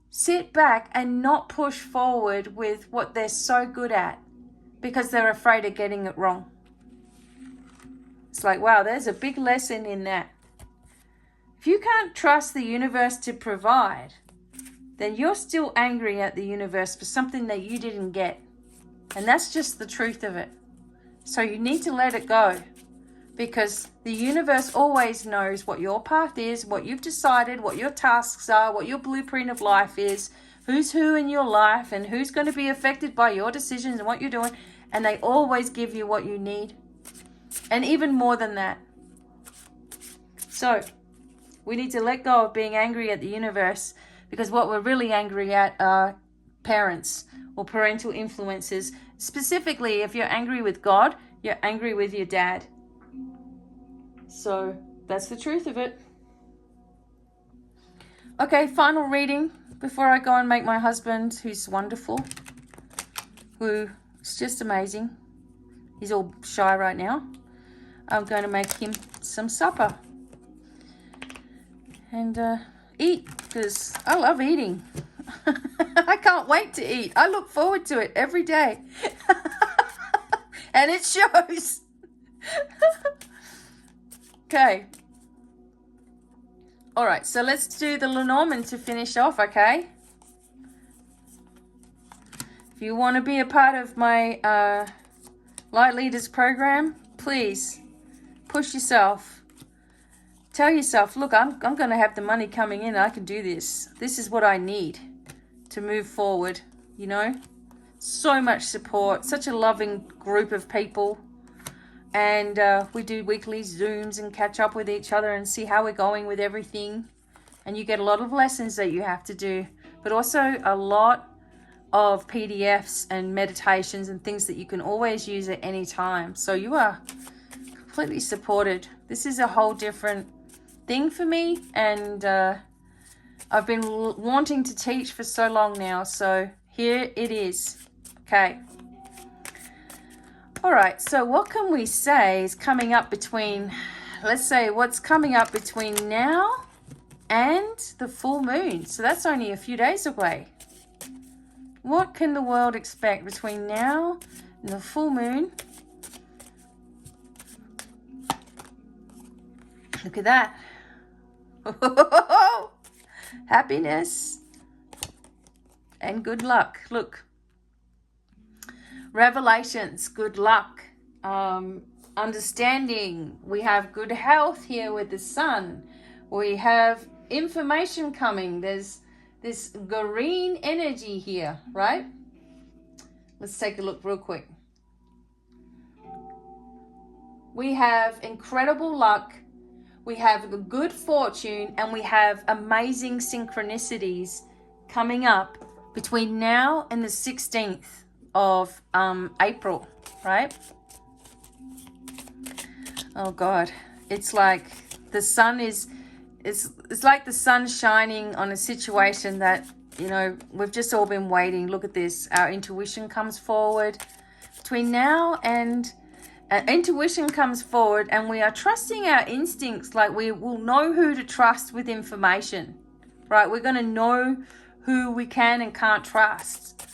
sit back and not push forward with what they're so good at because they're afraid of getting it wrong. It's like, wow, there's a big lesson in that. If you can't trust the universe to provide, then you're still angry at the universe for something that you didn't get. And that's just the truth of it. So you need to let it go, because the universe always knows what your path is, what you've decided, what your tasks are, what your blueprint of life is, who's who in your life, and who's going to be affected by your decisions and what you're doing. And they always give you what you need. And even more than that. So we need to let go of being angry at the universe, because what we're really angry at are parents or parental influences. Specifically, if you're angry with God, you're angry with your dad. So that's the truth of it. Okay, final reading before I go and make my husband, who's wonderful, who is just amazing. He's all shy right now. I'm going to make him some supper and eat, because I love eating. I can't wait to eat. I look forward to it every day. And it shows. Okay. All right, so let's do the Lenormand to finish off, okay? If you want to be a part of my Light Leaders program, please push yourself. Tell yourself, look, I'm going to have the money coming in. I can do this. This is what I need to move forward, you know? So much support, such a loving group of people. And we do weekly Zooms and catch up with each other and see how we're going with everything. And you get a lot of lessons that you have to do, but also a lot of PDFs and meditations and things that you can always use at any time. So you are completely supported. This is a whole different thing for me, and I've been wanting to teach for so long now, so here it is. Okay. All right, so what can we say is coming up between, let's say what's coming up between now and the full moon. So that's only a few days away. What can the world expect between now and the full moon? Look at that. Happiness and good luck. Look. Revelations, good luck. Understanding. We have good health here with the sun. We have information coming. There's this green energy here, right? Let's take a look real quick. We have incredible luck. We have good fortune, and we have amazing synchronicities coming up between now and the 16th of April, right? Oh God, it's like the sun is, it's like the sun shining on a situation that, you know, we've just all been waiting. Look at this. Our intuition comes forward between now and intuition comes forward, and we are trusting our instincts. Like, we will know who to trust with information, right? We're going to know who we can and can't trust.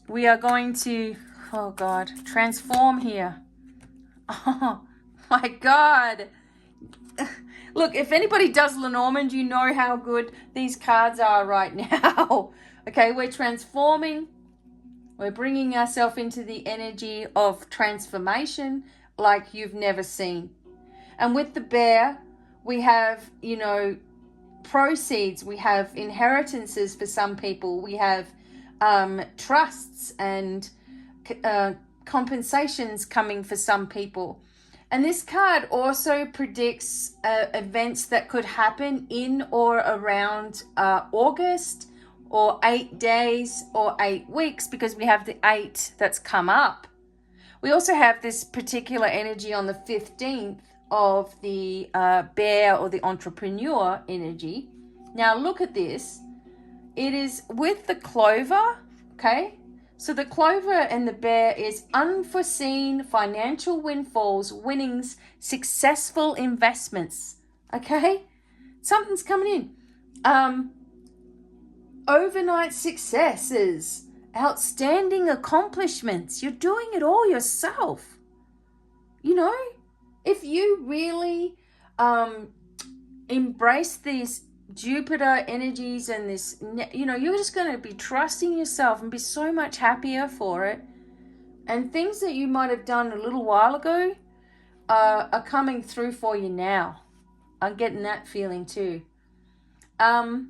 We are going to, oh God, transform here. Oh my God. Look, if anybody does Lenormand, you know how good these cards are right now. Okay, we're transforming. We're bringing ourselves into the energy of transformation like you've never seen. And with the bear, we have, you know, proceeds. We have inheritances for some people. We have trusts and compensations coming for some people. And this card also predicts events that could happen in or around August, or 8 days or 8 weeks, because we have the 8 that's come up. We also have this particular energy on the 15th of the bear or the entrepreneur energy. Now look at this. It is with the clover, okay? So the clover and the bear is unforeseen financial windfalls, winnings, successful investments, okay? Something's coming in. Overnight successes, outstanding accomplishments. You're doing it all yourself. you know, if you really embrace these Jupiter energies and this, you know, you're just going to be trusting yourself and be so much happier for it. And things that you might have done a little while ago are coming through for you now. I'm getting that feeling too. The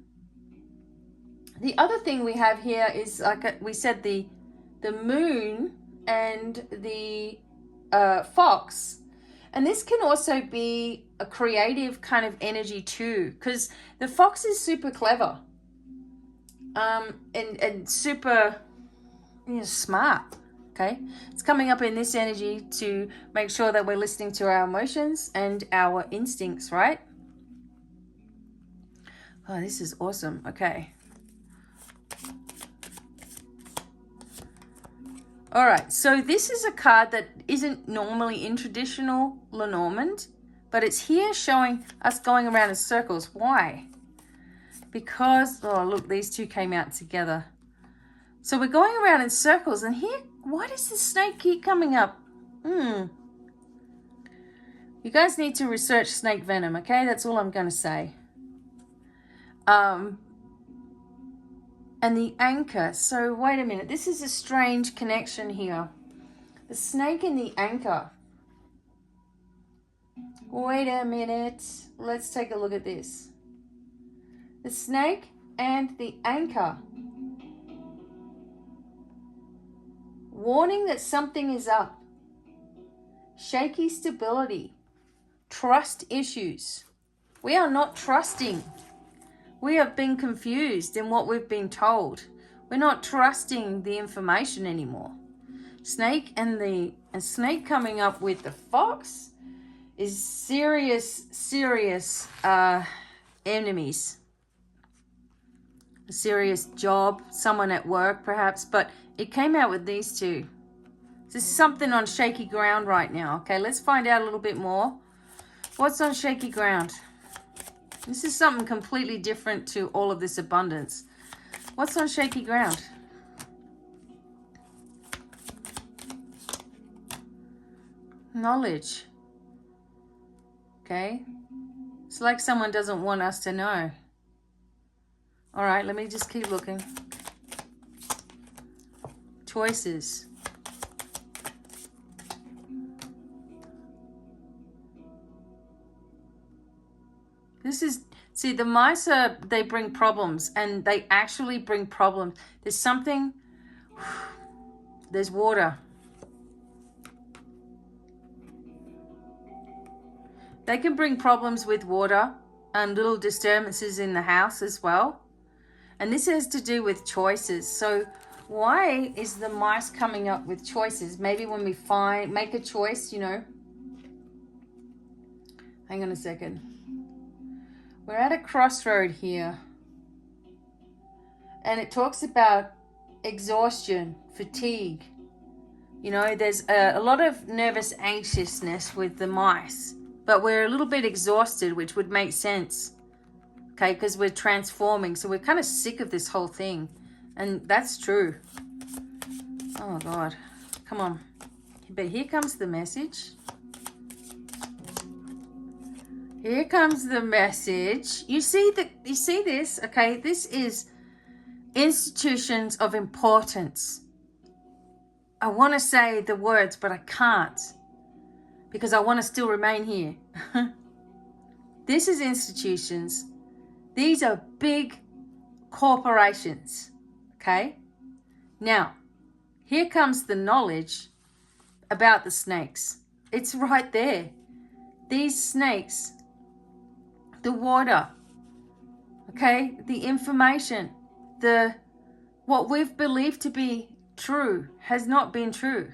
other thing we have here is, like we said, the moon and the fox. And this can also be a creative kind of energy too, because the fox is super clever and super, you know, smart. Okay, it's coming up in this energy to make sure that we're listening to our emotions and our instincts, right? Oh, this is awesome. Okay. All right, so this is a card that isn't normally in traditional Lenormand, but it's here showing us going around in circles. Why? Because, oh, look, these two came out together. So we're going around in circles, and here, why does the snake keep coming up? You guys need to research snake venom, okay? That's all I'm going to say. And the anchor. So wait a minute. This is a strange connection here. The snake and the anchor. Wait a minute. Let's take a look at this. The snake and the anchor. Warning that something is up. Shaky stability. Trust issues. We are not trusting. We have been confused in what we've been told. We're not trusting the information anymore. Snake and snake coming up with the fox is serious enemies. A serious job, someone at work perhaps, but it came out with these two. This is something on shaky ground right now. Okay, let's find out a little bit more. What's on shaky ground? This is something completely different to all of this abundance. What's on shaky ground? Knowledge. Okay. It's like someone doesn't want us to know. All right, let me just keep looking. Choices. This is, see, the mice they bring problems, and they actually bring problems. There's something, there's water. They can bring problems with water and little disturbances in the house as well. And this has to do with choices. So why is the mice coming up with choices? Maybe when we make a choice, you know. Hang on a second. We're at a crossroad here. And it talks about exhaustion, fatigue. You know, there's a lot of nervous anxiousness with the mice. But we're a little bit exhausted, which would make sense. Okay, because we're transforming. So we're kind of sick of this whole thing. And that's true. Oh, God. Come on. But here comes the message. Here comes the message. You see this? Okay, this is institutions of importance. I want to say the words, but I can't. Because I want to still remain here. This is institutions. These are big corporations. Okay? Now, here comes the knowledge about the snakes. It's right there. These snakes, the water, okay, the information, what we've believed to be true has not been true.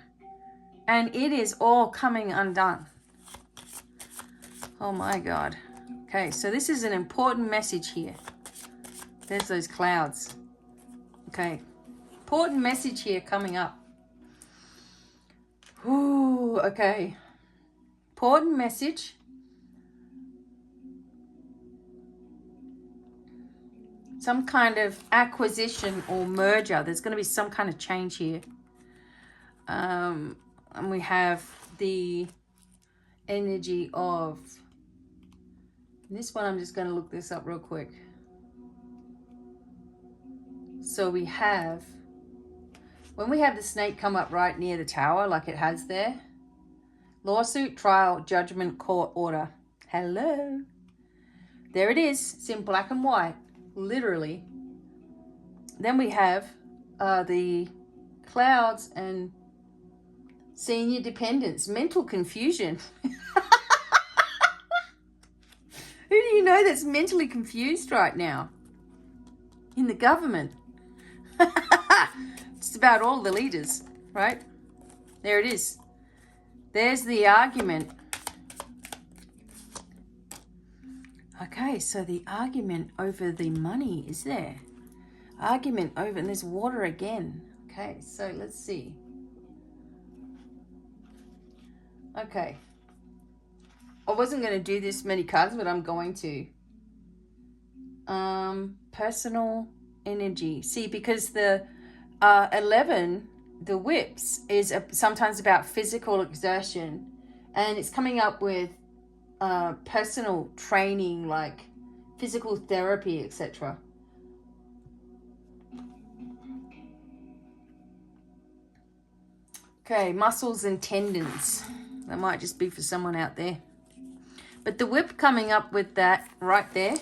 And it is all coming undone. Oh my God. Okay, so this is an important message here. There's those clouds. Okay, important message here coming up. Ooh, okay. Important message. Some kind of acquisition or merger. There's going to be some kind of change here. And we have the energy of, this one I'm just going to look this up real quick. So we have, when we have the snake come up right near the tower like it has there, lawsuit, trial, judgment, court order. Hello. There it is. It's in black and white, literally. Then we have the clouds and senior dependents, mental confusion. Who do you know that's mentally confused right now? In the government. Just about all the leaders, right? There it is. There's the argument. Okay, so the argument over the money is there. Argument over, and there's water again. Okay, so let's see. Okay. I wasn't going to do this many cards, but I'm going to. Personal energy. See, because the 11, the whips, is sometimes about physical exertion, and it's coming up with personal training, like physical therapy, etc. Okay, muscles and tendons. That might just be for someone out there. But the whip coming up with that right there.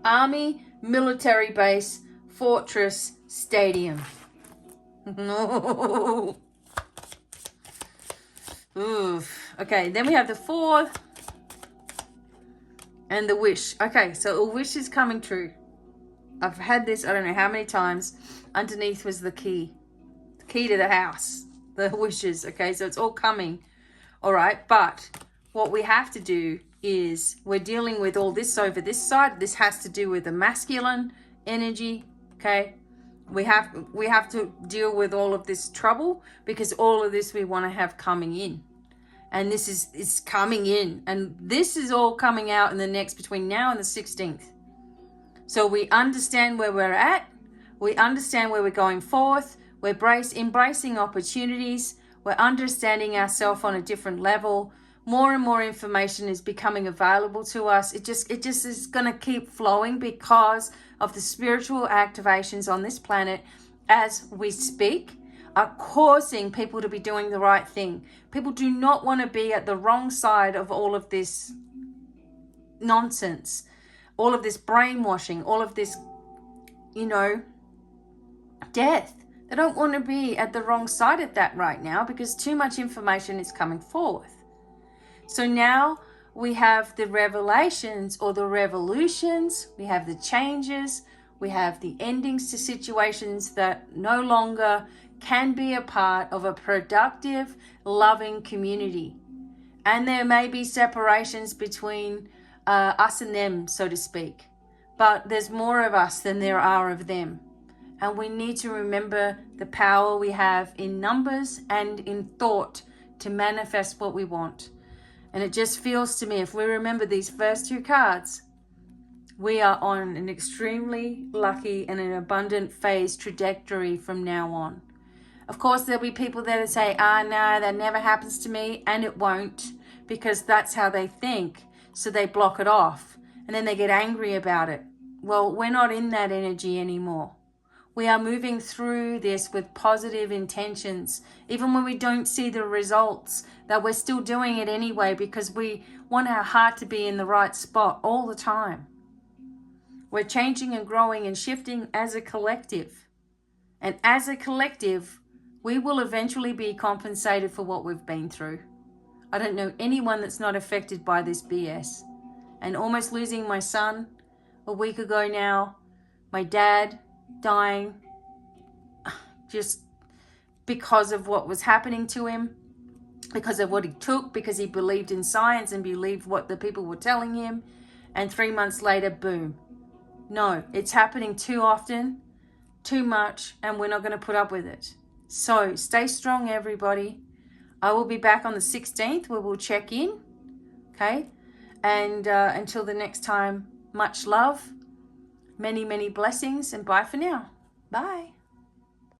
Army, military base, fortress, stadium. No. Oof. Okay, then we have the 4 and the wish. Okay, so a wish is coming true. I've had this, I don't know how many times. Underneath was the key. The key to the house. The wishes. Okay, so it's all coming. All right, but what we have to do is we're dealing with all this over this side. This has to do with the masculine energy. Okay, we have to deal with all of this trouble, because all of this we want to have coming in, and this is coming in, and this is all coming out in the next, between now and the 16th. So we understand where we're at, we understand where we're going forth, we're embracing opportunities, we're understanding ourselves on a different level. More and more information is becoming available to us. It just is going to keep flowing because of the spiritual activations on this planet as we speak are causing people to be doing the right thing. People do not want to be at the wrong side of all of this nonsense, all of this brainwashing, all of this, death. They don't want to be at the wrong side of that right now, because too much information is coming forth. So now we have the revelations or the revolutions, we have the changes, we have the endings to situations that no longer can be a part of a productive, loving community. And there may be separations between us and them, so to speak. But there's more of us than there are of them. And we need to remember the power we have in numbers and in thought to manifest what we want. And it just feels to me, if we remember these first 2 cards, we are on an extremely lucky and an abundant phase trajectory from now on. Of course, there'll be people there that say, no, that never happens to me. And it won't, because that's how they think. So they block it off and then they get angry about it. Well, we're not in that energy anymore. We are moving through this with positive intentions, even when we don't see the results, that we're still doing it anyway because we want our heart to be in the right spot all the time. We're changing and growing and shifting as a collective. And as a collective, we will eventually be compensated for what we've been through. I don't know anyone that's not affected by this BS. And almost losing my son a week ago now, my dad dying just because of what was happening to him, because of what he took, because he believed in science and believed what the people were telling him, and 3 months later, boom. No, it's happening too often, too much, and we're not going to put up with it. So stay strong, everybody. I will be back on the 16th where we'll check in, okay? And until the next time, much love. Many, many blessings, and bye for now. Bye.